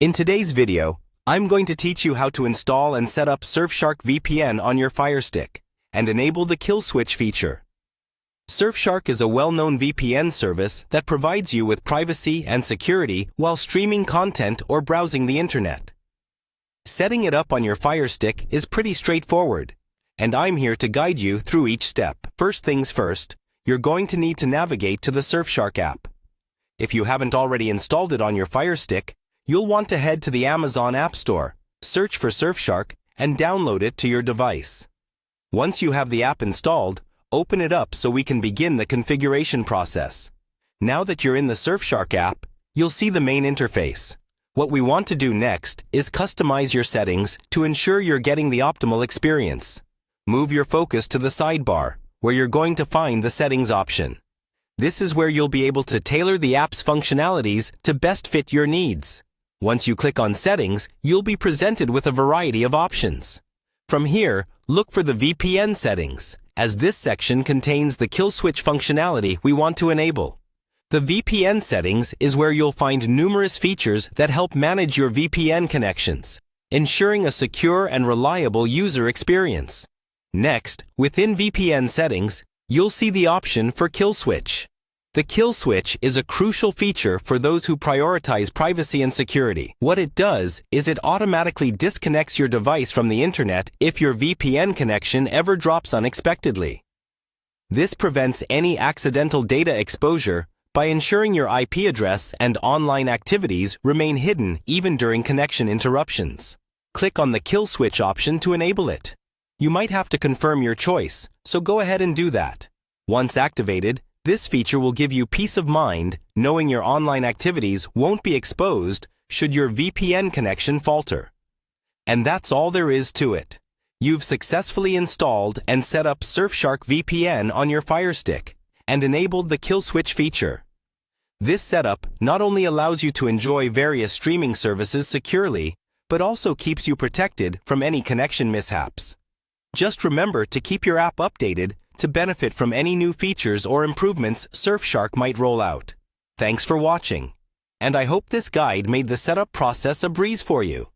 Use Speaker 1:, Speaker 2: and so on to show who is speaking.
Speaker 1: In today's video, I'm going to teach you how to install and set up Surfshark Vpn on your Firestick and enable the kill switch feature. Surfshark is a well-known VPN service that provides you with privacy and security while streaming content or browsing the internet. Setting it up on your Firestick is pretty straightforward, and I'm here to guide you through each step. First things first, you're going to need to navigate to the Surfshark app. If you haven't already installed it on your Firestick, you'll want to head to the Amazon App Store, search for Surfshark, and download it to your device. Once you have the app installed, open it up so we can begin the configuration process. Now that you're in the Surfshark app, you'll see the main interface. What we want to do next is customize your settings to ensure you're getting the optimal experience. Move your focus to the sidebar, where you're going to find the settings option. This is where you'll be able to tailor the app's functionalities to best fit your needs. Once you click on Settings, you'll be presented with a variety of options. From here, look for the VPN settings, as this section contains the kill switch functionality we want to enable. The VPN settings is where you'll find numerous features that help manage your VPN connections, ensuring a secure and reliable user experience. Next, within VPN settings, you'll see the option for kill switch. The kill switch is a crucial feature for those who prioritize privacy and security. What it does is it automatically disconnects your device from the internet if your VPN connection ever drops unexpectedly. This prevents any accidental data exposure by ensuring your IP address and online activities remain hidden even during connection interruptions. Click on the kill switch option to enable it. You might have to confirm your choice, so go ahead and do that. Once activated, this feature will give you peace of mind knowing your online activities won't be exposed should your VPN connection falter. And that's all there is to it. You've successfully installed and set up Surfshark VPN on your Firestick and enabled the kill switch feature. This setup not only allows you to enjoy various streaming services securely, but also keeps you protected from any connection mishaps. Just remember to keep your app updated to benefit from any new features or improvements Surfshark might roll out. Thanks for watching, and I hope this guide made the setup process a breeze for you.